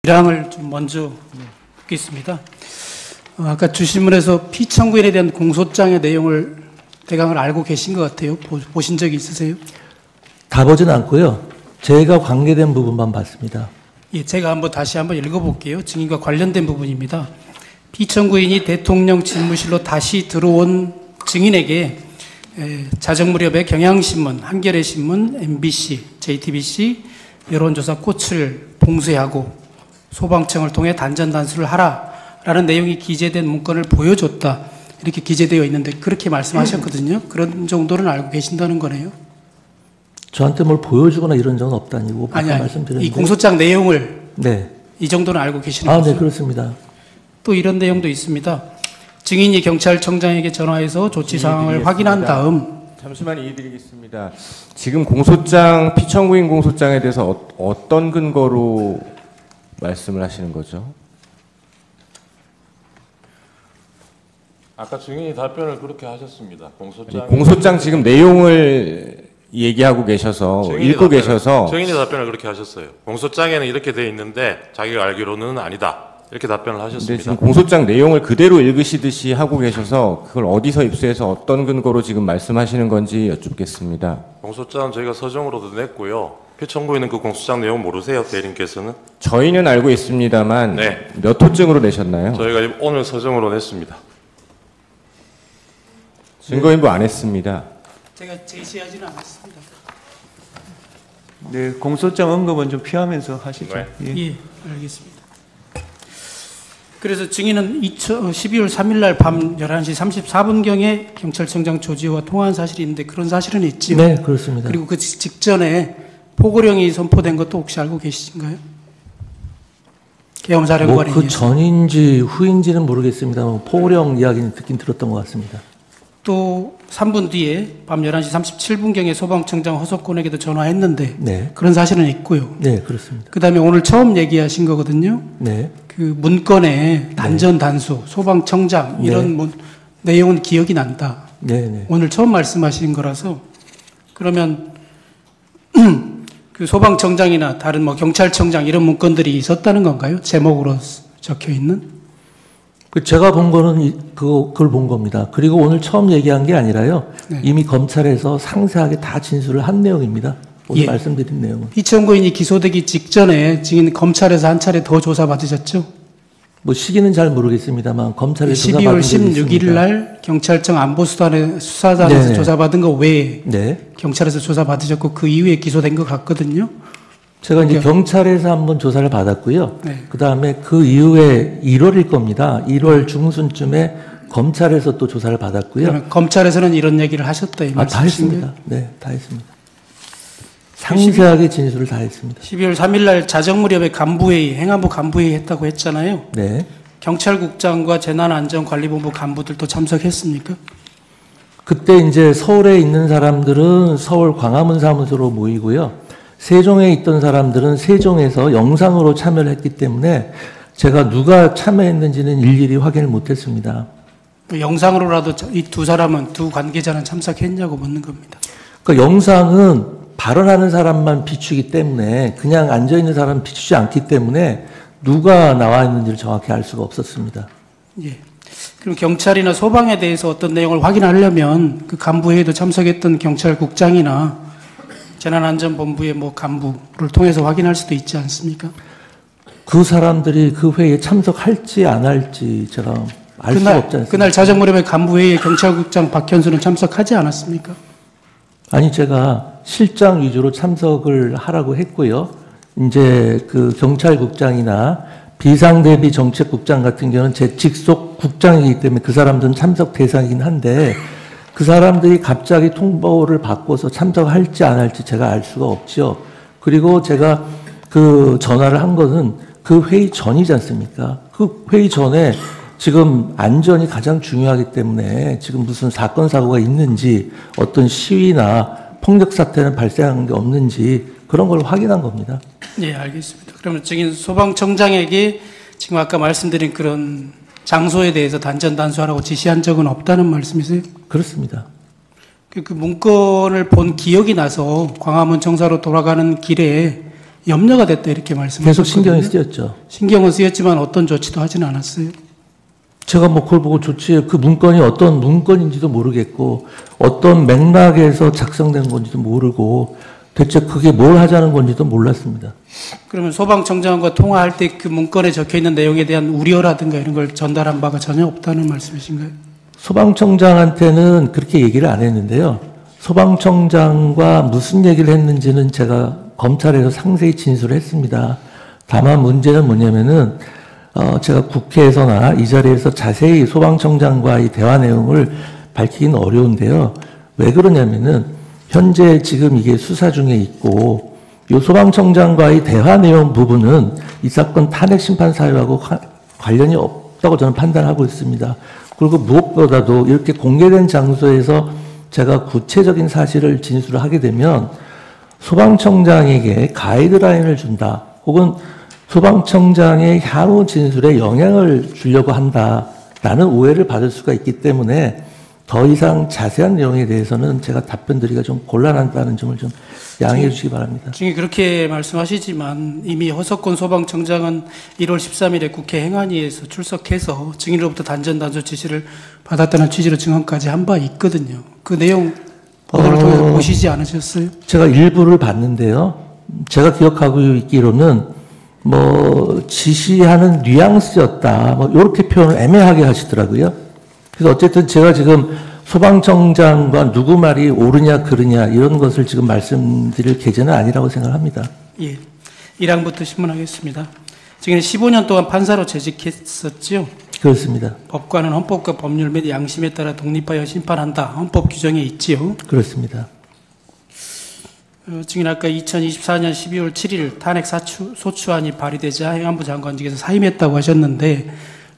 1항을 좀 먼저 묻겠습니다. 아까 주신문에서 피청구인에 대한 공소장의 내용을 대강을 알고 계신 것 같아요. 보신 적이 있으세요? 다 보진 않고요. 제가 관계된 부분만 봤습니다. 예, 제가 다시 한번 읽어볼게요. 증인과 관련된 부분입니다. 피청구인이 대통령 집무실로 다시 들어온 증인에게 자정무렵에 경향신문, 한겨레신문, MBC, JTBC 여론조사 꽃을 봉쇄하고 소방청을 통해 단전단수를 하라라는 내용이 기재된 문건을 보여줬다. 이렇게 기재되어 있는데 그렇게 말씀하셨거든요. 그런 정도는 알고 계신다는 거네요. 저한테 뭘 보여주거나 이런 적은 없다니고 아니, 말씀드렸는데 이 공소장 내용을 네. 이 정도는 알고 계시는 거죠? 네, 그렇습니다. 또 이런 내용도 있습니다. 증인이 경찰청장에게 전화해서 조치 사항을 확인한 다음 잠시만 이의드리겠습니다. 지금 공소장, 피청구인 공소장에 대해서 어떤 근거로 말씀을 하시는 거죠? 아까 증인이 답변을 그렇게 하셨습니다. 공소장 지금 내용을 얘기하고 계셔서 읽고 계셔서 증인이 답변을 그렇게 하셨어요. 공소장에는 이렇게 돼 있는데 자기가 알기로는 아니다. 이렇게 답변을 하셨습니다. 근데 지금 공소장 내용을 그대로 읽으시듯이 하고 계셔서 그걸 어디서 입수해서 어떤 근거로 지금 말씀하시는 건지 여쭙겠습니다. 공소장은 저희가 서정으로도 냈고요. 피청구인은 그 공소장 내용 모르세요, 대리님께서는? 저희는 알고 있습니다만 네. 몇 호증으로 내셨나요? 저희가 오늘 서정으로 냈습니다. 증거인부 안 했습니다. 제가 제시하지는 않았습니다. 네, 공소장 언급은 좀 피하면서 하시죠. 네. 예, 알겠습니다. 그래서 증인은 12월 3일 날 밤 11시 34분경에 경찰청장 조지호와 통화한 사실이 있는데 그런 사실은 있지요? 네, 그렇습니다. 그리고 그 직전에 포고령이 선포된 것도 혹시 알고 계신가요? 계엄사령관에 그 의해서. 전인지 후인지는 모르겠습니다만 포고령 이야기는 듣긴 들었던 것 같습니다. 또 3분 뒤에 밤 11시 37분경에 소방청장 허석곤에게도 전화했는데 네. 그런 사실은 있고요. 네, 그렇습니다. 그 다음에 오늘 처음 얘기하신 거거든요. 네. 그 문건에 단전 단수, 소방청장 이런 내용은 기억이 난다. 네, 네. 오늘 처음 말씀하신 거라서 그러면 그 소방청장이나 다른 경찰청장 이런 문건들이 있었다는 건가요? 제목으로 적혀 있는? 제가 본 거는 그걸 본 겁니다. 그리고 오늘 처음 얘기한 게 아니라요. 네. 이미 검찰에서 상세하게 다 진술을 한 내용입니다. 오늘 예. 말씀드린 내용은. 피청구인이 기소되기 직전에 증인 검찰에서 한 차례 더 조사받으셨죠? 시기는 잘 모르겠습니다만 검찰에서 12월 16일 날 경찰청 수사단에서 네네. 조사받은 거 외에 네. 경찰에서 조사받으셨고 그 이후에 기소된 것 같거든요. 제가 이제 경찰에서 한번 조사를 받았고요. 네. 그 다음에 그 이후에 1월일 겁니다. 1월 중순쯤에 검찰에서 또 조사를 받았고요. 그러면 검찰에서는 이런 얘기를 하셨다 이 다 말씀이신가요? 했습니다. 네, 다 했습니다. 상세하게 진술을 다 했습니다. 12월 3일 날 자정무렵에 간부회의, 행안부 간부회의 했다고 했잖아요. 네. 경찰국장과 재난안전관리본부 간부들도 참석했습니까? 그때 이제 서울에 있는 사람들은 서울 광화문 사무소로 모이고요. 세종에 있던 사람들은 세종에서 영상으로 참여를 했기 때문에 제가 누가 참여했는지는 일일이 확인을 못했습니다. 영상으로라도 이 두 사람은, 두 관계자는 참석했냐고 묻는 겁니다. 그러니까 영상은 발언하는 사람만 비추기 때문에 그냥 앉아있는 사람은 비추지 않기 때문에 누가 나와 있는지를 정확히 알 수가 없었습니다. 예. 그럼 경찰이나 소방에 대해서 어떤 내용을 확인하려면 그 간부회의도 참석했던 경찰국장이나 재난안전본부의 간부를 통해서 확인할 수도 있지 않습니까? 그 사람들이 그 회의에 참석할지 안 할지 제가 알 수가 없지 않습니까? 그날 자정무렵에 간부회의에 경찰국장 박현수는 참석하지 않았습니까? 아니, 제가 실장 위주로 참석을 하라고 했고요. 이제 그 경찰국장이나 비상대비 정책국장 같은 경우는 제 직속 국장이기 때문에 그 사람들은 참석 대상이긴 한데 그 사람들이 갑자기 통보를 바꿔서 참석할지 안 할지 제가 알 수가 없죠. 그리고 제가 그 전화를 한 것은 그 회의 전이지 않습니까? 그 회의 전에 지금 안전이 가장 중요하기 때문에 지금 무슨 사건, 사고가 있는지 어떤 시위나 폭력 사태는 발생한 게 없는지 그런 걸 확인한 겁니다. 예, 알겠습니다. 그러면 증인 소방청장에게 지금 아까 말씀드린 그런 장소에 대해서 단전 단수하라고 지시한 적은 없다는 말씀이세요? 그렇습니다. 그 문건을 본 기억이 나서 광화문 청사로 돌아가는 길에 염려가 됐다 이렇게 말씀하셨거든요. 계속 신경이 쓰였죠. 신경은 쓰였지만 어떤 조치도 하지는 않았어요. 제가 뭐 그걸 보고 조치해 그 문건이 어떤 문건인지도 모르겠고 어떤 맥락에서 작성된 건지도 모르고 대체 그게 뭘 하자는 건지도 몰랐습니다. 그러면 소방청장과 통화할 때 그 문건에 적혀 있는 내용에 대한 우려라든가 이런 걸 전달한 바가 전혀 없다는 말씀이신가요? 소방청장한테는 그렇게 얘기를 안 했는데요. 소방청장과 무슨 얘기를 했는지는 제가 검찰에서 상세히 진술을 했습니다. 다만 문제는 뭐냐면은 제가 국회에서나 이 자리에서 자세히 소방청장과의 대화 내용을 밝히기는 어려운데요. 왜 그러냐면은 현재 지금 이게 수사 중에 있고 이 소방청장과의 대화 내용 부분은 이 사건 탄핵 심판 사유하고 관련이 없다고 저는 판단하고 있습니다. 그리고 무엇보다도 이렇게 공개된 장소에서 제가 구체적인 사실을 진술을 하게 되면 소방청장에게 가이드라인을 준다. 혹은 소방청장의 향후 진술에 영향을 주려고 한다라는 오해를 받을 수가 있기 때문에 더 이상 자세한 내용에 대해서는 제가 답변드리기가 좀 곤란하다는 점을 좀 양해해 주시기 바랍니다. 지금 그렇게 말씀하시지만 이미 허석권 소방청장은 1월 13일에 국회 행안위에서 출석해서 증인으로부터 단전 지시를 받았다는 취지로 증언까지 한 바 있거든요. 그 내용 보도를 통해서 보시지 않으셨어요? 제가 일부를 봤는데요. 제가 기억하고 있기로는 뭐 지시하는 뉘앙스였다. 뭐 이렇게 표현을 애매하게 하시더라고요. 그래서 어쨌든 제가 지금 소방청장과 누구 말이 옳으냐 그르냐 이런 것을 지금 말씀드릴 계제는 아니라고 생각합니다. 예. 1항부터 신문하겠습니다. 지금 15년 동안 판사로 재직했었죠. 그렇습니다. 법관은 헌법과 법률 및 양심에 따라 독립하여 심판한다. 헌법 규정에 있지요. 그렇습니다. 지금 아까 2024년 12월 7일 탄핵 소추안이 발의되자 행안부 장관직에서 사임했다고 하셨는데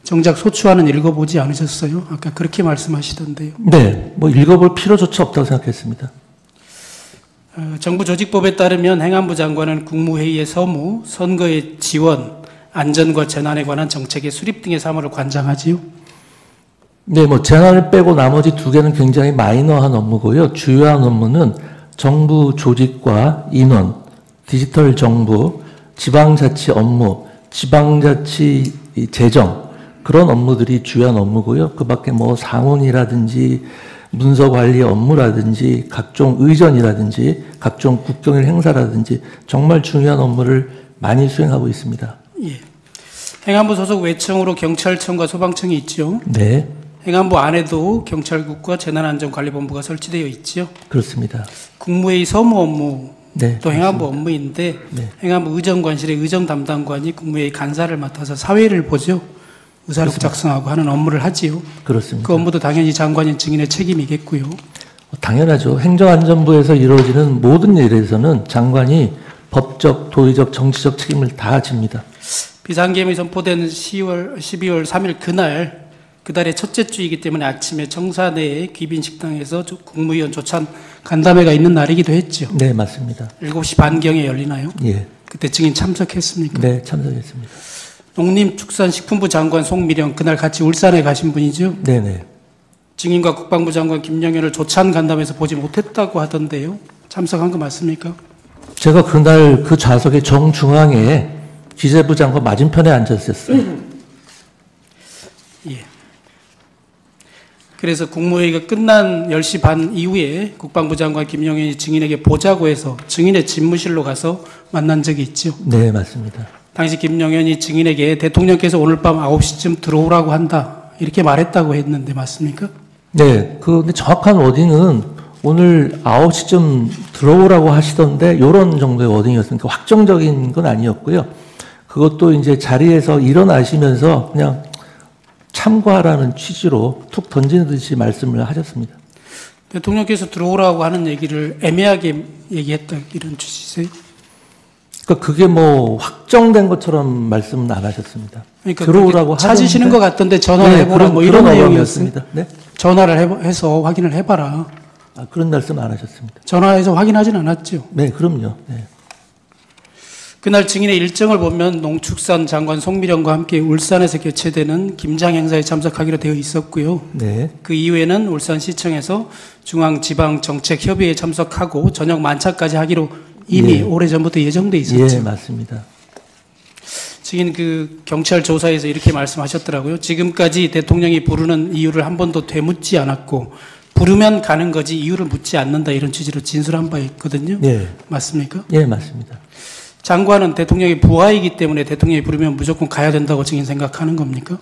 정작 소추안은 읽어보지 않으셨어요? 아까 그렇게 말씀하시던데요. 네, 뭐 읽어볼 필요조차 없다고 생각했습니다. 정부 조직법에 따르면 행안부 장관은 국무회의의 서무, 선거의 지원, 안전과 재난에 관한 정책의 수립 등의 사무를 관장하지요. 네, 뭐 재난을 빼고 나머지 두 개는 굉장히 마이너한 업무고요. 주요한 업무는 정부 조직과 인원, 디지털 정부, 지방자치 업무, 지방자치 재정 그런 업무들이 주요한 업무고요. 그 밖에 뭐 상훈이라든지 문서관리 업무라든지 각종 의전이라든지 각종 국경일 행사라든지 정말 중요한 업무를 많이 수행하고 있습니다. 예. 행안부 소속 외청으로 경찰청과 소방청이 있죠. 네. 행안부 안에도 경찰국과 재난안전관리본부가 설치되어 있죠. 그렇습니다. 국무회의 서무 업무 네, 또 행안부 업무인데 네. 행안부 의정관실의 의정 담당관이 국무회의 간사를 맡아서 사회를 보죠. 의사록 작성하고 하는 업무를 하지요. 그렇습니다. 그 업무도 당연히 장관인 증인의 책임이겠고요. 당연하죠. 행정안전부에서 이루어지는 모든 일에서는 장관이 법적, 도의적, 정치적 책임을 다 집니다. 비상계엄이 선포된 12월 3일 그달의 첫째 주이기 때문에 아침에 청사 내에 귀빈 식당에서 국무위원 조찬 간담회가 있는 날이기도 했죠. 네, 맞습니다. 7시 반경에 열리나요? 예. 그때 증인 참석했습니까? 네, 참석했습니다. 농림축산식품부 장관 송미령 그날 같이 울산에 가신 분이죠. 네네. 증인과 국방부 장관 김영현을 조찬 간담회에서 보지 못했다고 하던데요. 참석한 거 맞습니까? 제가 그날 그 좌석의 정중앙에 기재부 장관 맞은편에 앉았었어요. 예. 그래서 국무회의가 끝난 10시 반 이후에 국방부 장관 김영현이 증인에게 보자고 해서 증인의 집무실로 가서 만난 적이 있죠. 네, 맞습니다. 당시 김영현이 증인에게 대통령께서 오늘 밤 9시쯤 들어오라고 한다. 이렇게 말했다고 했는데 맞습니까? 네, 근데 정확한 워딩은 오늘 9시쯤 들어오라고 하시던데 이런 정도의 워딩이었으니까 확정적인 건 아니었고요. 그것도 이제 자리에서 일어나시면서 그냥 참고하라는 취지로 툭 던지듯이 말씀을 하셨습니다. 대통령께서 들어오라고 하는 얘기를 애매하게 얘기했다 이런 취지세요? 그러니까 그게 뭐 확정된 것처럼 말씀은 안 하셨습니다. 그러니까 들어오라고 찾으시는 것 같던데 전화를 네, 해보라 뭐 이런 내용이었습니다. 네? 전화를 해서 확인을 해봐라. 아, 그런 말씀 안 하셨습니다. 전화해서 확인하진 않았죠. 네, 그럼요. 네. 그날 증인의 일정을 보면 농축산 장관 송미령과 함께 울산에서 개최되는 김장 행사에 참석하기로 되어 있었고요. 네. 그 이후에는 울산시청에서 중앙지방정책협의회에 참석하고 저녁 만찬까지 하기로 이미 예. 오래전부터 예정돼 있었죠. 예, 맞습니다. 지금 그 경찰 조사에서 이렇게 말씀하셨더라고요. 지금까지 대통령이 부르는 이유를 한 번도 되묻지 않았고 부르면 가는 거지 이유를 묻지 않는다 이런 취지로 진술한 바 있거든요. 예. 맞습니까? 예, 맞습니다. 장관은 대통령의 부하이기 때문에 대통령이 부르면 무조건 가야 된다고 증인 생각하는 겁니까?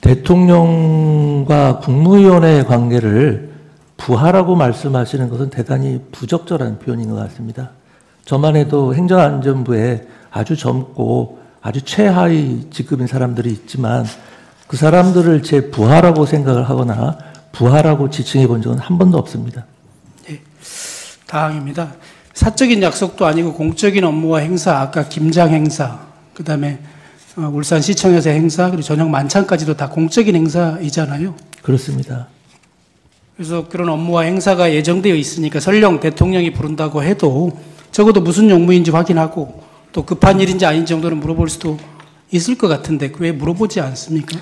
대통령과 국무위원의 관계를 부하라고 말씀하시는 것은 대단히 부적절한 표현인 것 같습니다. 저만 해도 행정안전부에 아주 젊고 아주 최하위 직급인 사람들이 있지만 그 사람들을 제 부하라고 생각을 하거나 부하라고 지칭해 본 적은 한 번도 없습니다. 네. 다음입니다. 사적인 약속도 아니고 공적인 업무와 행사, 아까 김장 행사, 그 다음에 울산시청에서 행사, 그리고 저녁 만찬까지도 다 공적인 행사이잖아요. 그렇습니다. 그래서 그런 업무와 행사가 예정되어 있으니까 설령 대통령이 부른다고 해도 적어도 무슨 용무인지 확인하고 또 급한 일인지 아닌지 정도는 물어볼 수도 있을 것 같은데 왜 물어보지 않습니까?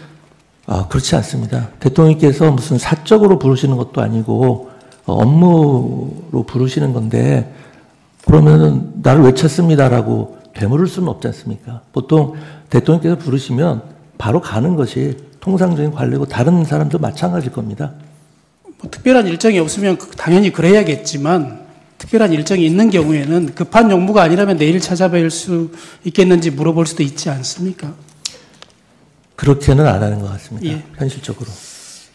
그렇지 않습니다. 대통령께서 무슨 사적으로 부르시는 것도 아니고 업무로 부르시는 건데 그러면은 나를 왜 찾습니다라고 되물을 수는 없지 않습니까? 보통 대통령께서 부르시면 바로 가는 것이 통상적인 관례고 다른 사람도 마찬가지일 겁니다. 뭐 특별한 일정이 없으면 당연히 그래야겠지만 특별한 일정이 있는 경우에는 급한 용무가 아니라면 내일 찾아뵐 수 있겠는지 물어볼 수도 있지 않습니까? 그렇게는 안 하는 것 같습니다. 예. 현실적으로.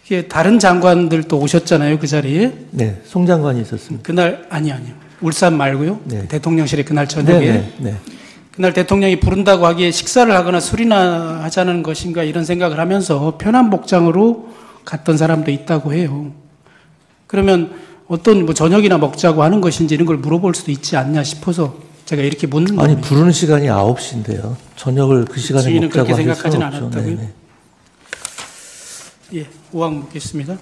이게 다른 장관들도 오셨잖아요, 그 자리에. 네, 송 장관이 있었습니다. 그날 아니요. 울산 말고요. 네. 대통령실에 그날 저녁에. 네. 그날 대통령이 부른다고 하기에 식사를 하거나 술이나 하자는 것인가 이런 생각을 하면서 편한 복장으로 갔던 사람도 있다고 해요. 그러면 어떤 뭐 저녁이나 먹자고 하는 것인지 이런 걸 물어볼 수도 있지 않냐 싶어서 제가 이렇게 묻는 아니 겁니다. 부르는 시간이 9시인데요. 저녁을 그 시간에 증인은 먹자고 그렇게 할 생각하진 수는 없죠. 않았다고요? 네네. 예, 5항 묻겠습니다.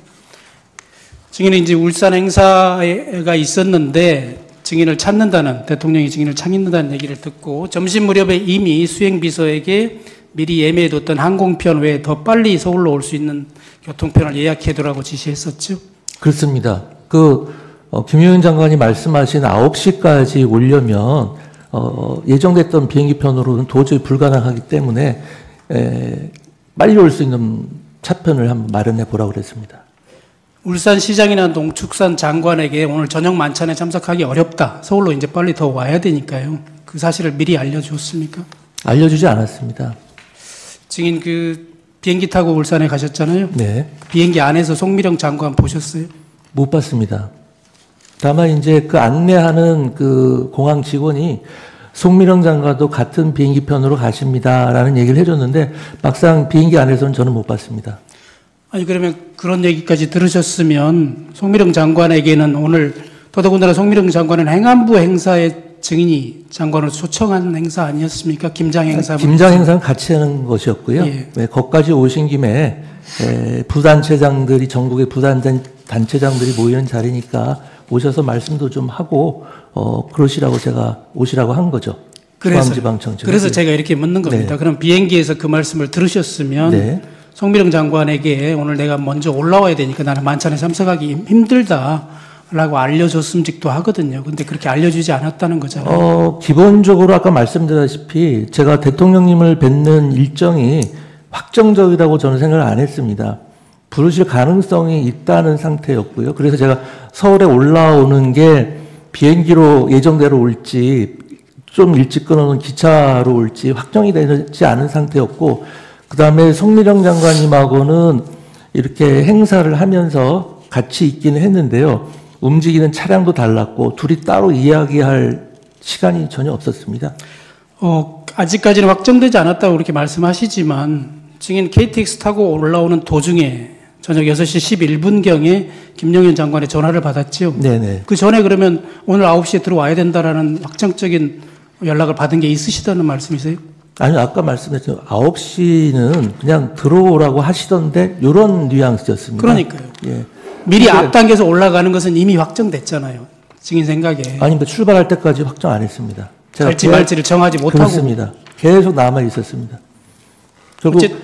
증인은 이제 울산 행사가 있었는데 증인을 찾는다는 대통령이 증인을 찾는다는 얘기를 듣고 점심 무렵에 이미 수행비서에게 미리 예매해뒀던 항공편 외에 더 빨리 서울로 올 수 있는 교통편을 예약해두라고 지시했었죠. 그렇습니다. 김용현 장관이 말씀하신 9시까지 오려면 예정됐던 비행기편으로는 도저히 불가능하기 때문에 빨리 올 수 있는 차편을 한번 마련해 보라고 그랬습니다. 울산시장이나 농축산 장관에게 오늘 저녁 만찬에 참석하기 어렵다. 서울로 이제 빨리 더 와야 되니까요. 그 사실을 미리 알려주었습니까? 알려주지 않았습니다. 증인 비행기 타고 울산에 가셨잖아요. 네. 비행기 안에서 송미령 장관 보셨어요? 못 봤습니다. 다만 이제 그 안내하는 그 공항 직원이 송미령 장관도 같은 비행기편으로 가십니다라는 얘기를 해줬는데 막상 비행기 안에서는 저는 못 봤습니다. 아니 그러면 그런 얘기까지 들으셨으면 송미령 장관에게는 오늘 더더군다나 송미령 장관은 행안부 행사에 증인이 장관으로 초청한 행사 아니었습니까? 김장 행사. 김장 행사는 같이 하는 것이었고요. 예. 네, 거기까지 오신 김에 부단체장들이 전국의 부단체장들이 모이는 자리니까 오셔서 말씀도 좀 하고 그러시라고 제가 오시라고 한 거죠. 중앙지방청장. 그래서 제가 이렇게 묻는 겁니다. 네. 그럼 비행기에서 그 말씀을 들으셨으면 네. 송미령 장관에게 오늘 내가 먼저 올라와야 되니까 나는 만찬에 참석하기 힘들다라고 알려줬음직도 하거든요. 근데 그렇게 알려주지 않았다는 거잖아요. 기본적으로 아까 말씀드렸다시피 제가 대통령님을 뵙는 일정이 확정적이라고 저는 생각을 안 했습니다. 부르실 가능성이 있다는 상태였고요. 그래서 제가 서울에 올라오는 게 비행기로 예정대로 올지 좀 일찍 끊어놓은 기차로 올지 확정이 되지 않은 상태였고 그 다음에 송미령 장관님하고는 이렇게 행사를 하면서 같이 있기는 했는데요. 움직이는 차량도 달랐고 둘이 따로 이야기할 시간이 전혀 없었습니다. 아직까지는 확정되지 않았다고 그렇게 말씀하시지만 증인 KTX 타고 올라오는 도중에 저녁 6시 11분경에 김용현 장관의 전화를 받았죠. 네네. 그 전에 그러면 오늘 9시에 들어와야 된다라는 확정적인 연락을 받은 게 있으시다는 말씀이세요? 아니요, 아까 말씀드렸죠. 9시는 그냥 들어오라고 하시던데 이런 뉘앙스였습니다. 그러니까요. 예. 미리 앞당겨서 올라가는 것은 이미 확정됐잖아요. 증인 생각에. 아닙니다. 출발할 때까지 확정 안 했습니다. 제가 갈지 말지를 정하지 못하고. 그렇습니다. 계속 남아 있었습니다. 결국 어째-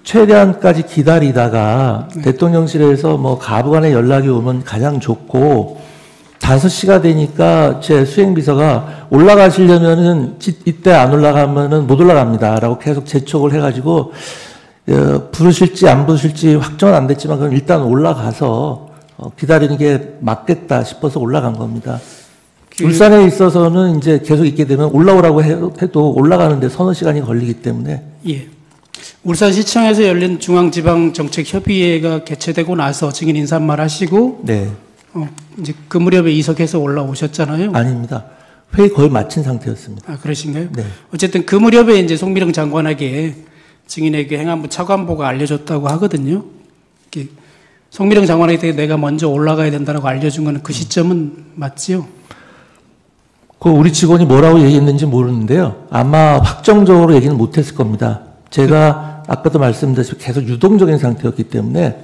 최대한까지 기다리다가 대통령실에서 뭐 가부간에 연락이 오면 가장 좋고 5시가 되니까 제 수행비서가 올라가시려면은 이때 안 올라가면은 못 올라갑니다라고 계속 재촉을 해가지고 부르실지 안 부르실지 확정은 안 됐지만 그럼 일단 올라가서 기다리는 게 맞겠다 싶어서 올라간 겁니다. 울산에 있어서는 이제 계속 있게 되면 올라오라고 해도 올라가는데 서너 시간이 걸리기 때문에. 예. 울산시청에서 열린 중앙지방정책협의회가 개최되고 나서 증인 인사말 하시고 네. 이제 그 무렵에 이석해서 올라오셨잖아요. 아닙니다. 회의 거의 마친 상태였습니다. 아, 그러신가요? 네. 어쨌든 그 무렵에 이제 송미령 장관에게 증인에게 행안부 차관보가 알려줬다고 하거든요. 이렇게 송미령 장관에게 내가 먼저 올라가야 된다고 알려준 거는 그 시점은 맞지요? 그 우리 직원이 뭐라고 얘기했는지 모르는데요. 아마 확정적으로 얘기는 못했을 겁니다. 제가 아까도 말씀드렸듯이 계속 유동적인 상태였기 때문에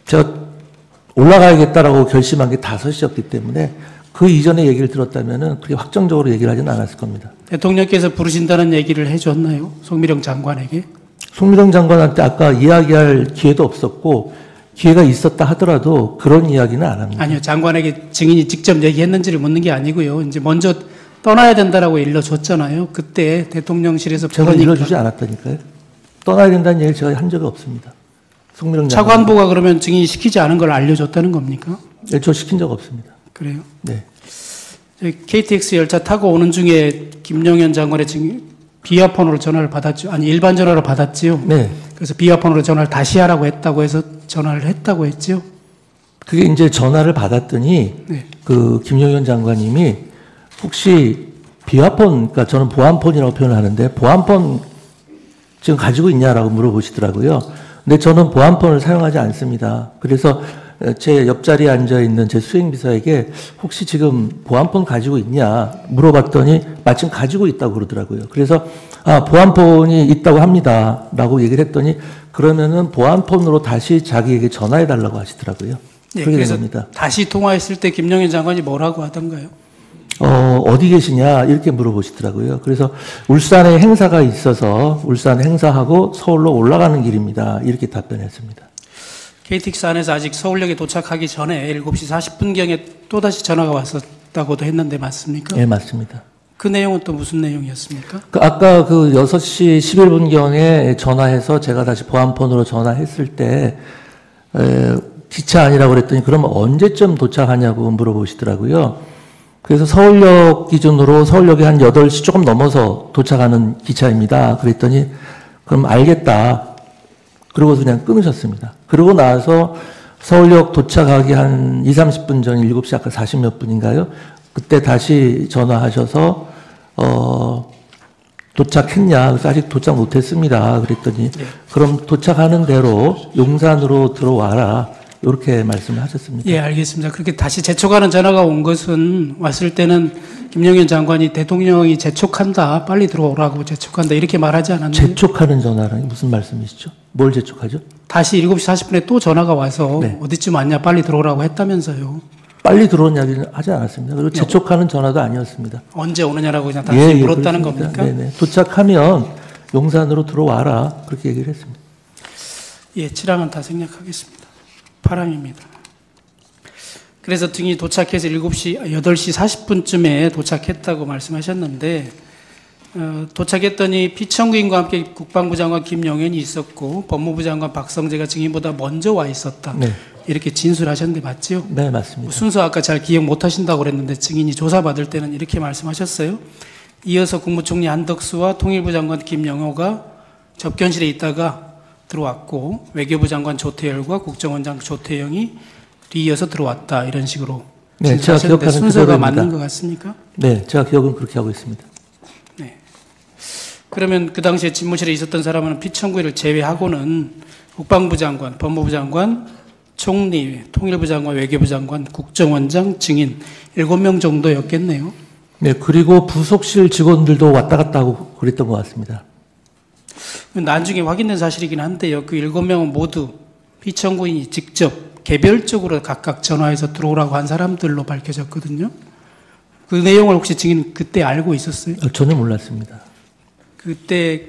제가 올라가야겠다라고 결심한 게 5시였기 때문에 그 이전에 얘기를 들었다면은 그렇게 확정적으로 얘기를 하지는 않았을 겁니다. 대통령께서 부르신다는 얘기를 해줬나요? 송미령 장관에게? 송미령 장관한테 아까 이야기할 기회도 없었고 기회가 있었다 하더라도 그런 이야기는 안 합니다. 아니요. 장관에게 증인이 직접 얘기했는지를 묻는 게 아니고요. 이제 먼저 떠나야 된다라고 일러줬잖아요. 그때 대통령실에서 제가 일러주지 않았다니까요. 떠나야 된다는 얘기를 제가 한 적이 없습니다. 송미령 장관. 차관보가 그러면 증인이 시키지 않은 걸 알려줬다는 겁니까? 네, 저 시킨 적 없습니다. 그래요? 네. KTX 열차 타고 오는 중에 김용현 장관의 비화폰으로 전화를 받았죠. 아니 일반 전화로 받았지요. 네. 그래서 비화폰으로 전화를 다시 하라고 했다고 해서 전화를 했다고 했죠. 그게 이제 전화를 받았더니 네. 그 김용현 장관님이 혹시 비화폰, 그러니까 저는 보안폰이라고 표현을 하는데 보안폰 지금 가지고 있냐라고 물어보시더라고요. 근데 저는 보안폰을 사용하지 않습니다. 그래서 제 옆자리에 앉아있는 제 수행비서에게 혹시 지금 보안폰 가지고 있냐 물어봤더니 마침 가지고 있다고 그러더라고요. 그래서 보안폰이 있다고 합니다 라고 얘기를 했더니 그러면은 보안폰으로 다시 자기에게 전화해달라고 하시더라고요. 네, 그렇게 된 그래서 겁니다. 다시 통화했을 때 김용현 장관이 뭐라고 하던가요? 어디 계시냐 이렇게 물어보시더라고요. 그래서 울산에 행사가 있어서 울산 행사하고 서울로 올라가는 길입니다. 이렇게 답변했습니다. KTX 안에서 아직 서울역에 도착하기 전에 7시 40분경에 또다시 전화가 왔었다고도 했는데 맞습니까? 네, 맞습니다. 그 내용은 또 무슨 내용이었습니까? 아까 그 6시 11분경에 전화해서 제가 다시 보안폰으로 전화했을 때 기차 아니라고 그랬더니 그럼 언제쯤 도착하냐고 물어보시더라고요. 그래서 서울역 기준으로 서울역에 한 8시 조금 넘어서 도착하는 기차입니다. 그랬더니 그럼 알겠다. 그러고 그냥 끊으셨습니다. 그러고 나서 서울역 도착하기 한 20, 30분 전 7시 아까 40몇 분인가요? 그때 다시 전화하셔서 도착했냐? 그래서 아직 도착 못했습니다. 그랬더니 그럼 도착하는 대로 용산으로 들어와라. 이렇게 말씀을 하셨습니다. 예, 알겠습니다. 그렇게 다시 재촉하는 전화가 온 것은 왔을 때는 김용현 장관이 대통령이 재촉한다, 빨리 들어오라고 재촉한다 이렇게 말하지 않았나요? 재촉하는 전화라니 무슨 말씀이시죠? 뭘 재촉하죠? 다시 7시 40분에 또 전화가 와서 네. 어디쯤 왔냐 빨리 들어오라고 했다면서요. 빨리 들어온 이야기는 하지 않았습니다. 그리고 재촉하는 전화도 아니었습니다. 언제 오느냐라고 그냥 단순히 물었다는 그렇습니다. 겁니까? 네네. 도착하면 용산으로 들어와라 그렇게 얘기를 했습니다. 예, 7항은 다 생략하겠습니다. 8항입니다. 그래서 등이 도착해서 8시 40분쯤에 도착했다고 말씀하셨는데 도착했더니 피청구인과 함께 국방부 장관 김용현이 있었고 법무부 장관 박성재가 증인보다 먼저 와 있었다. 네. 이렇게 진술하셨는데 맞죠? 네, 맞습니다. 순서 아까 잘 기억 못 하신다고 그랬는데 증인이 조사받을 때는 이렇게 말씀하셨어요. 이어서 국무총리 한덕수와 통일부 장관 김영호가 접견실에 있다가 들어왔고 외교부 장관 조태열과 국정원장 조태영이 뒤이어서 들어왔다. 이런 식으로 네, 제가 기억하는 순서가 그대로입니다. 맞는 것 같습니까? 네, 제가 기억은 그렇게 하고 있습니다. 네. 그러면 그 당시에 집무실에 있었던 사람은 피청구인을 제외하고는 국방부 장관, 법무부 장관, 총리, 통일부 장관, 외교부 장관, 국정원장, 증인 7명 정도였겠네요. 네, 그리고 부속실 직원들도 왔다 갔다 하고 그랬던 것 같습니다. 나중에 확인된 사실이긴 한데요. 그 7명은 모두 피청구인이 직접 개별적으로 각각 전화해서 들어오라고 한 사람들로 밝혀졌거든요. 그 내용을 혹시 증인 그때 알고 있었어요? 전혀 몰랐습니다. 그때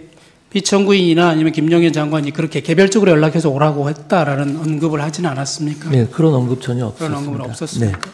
피청구인이나 아니면 김용현 장관이 그렇게 개별적으로 연락해서 오라고 했다라는 언급을 하지는 않았습니까? 네, 그런 언급 전혀 없었습니다. 그런 언급은 없었습니까? 네.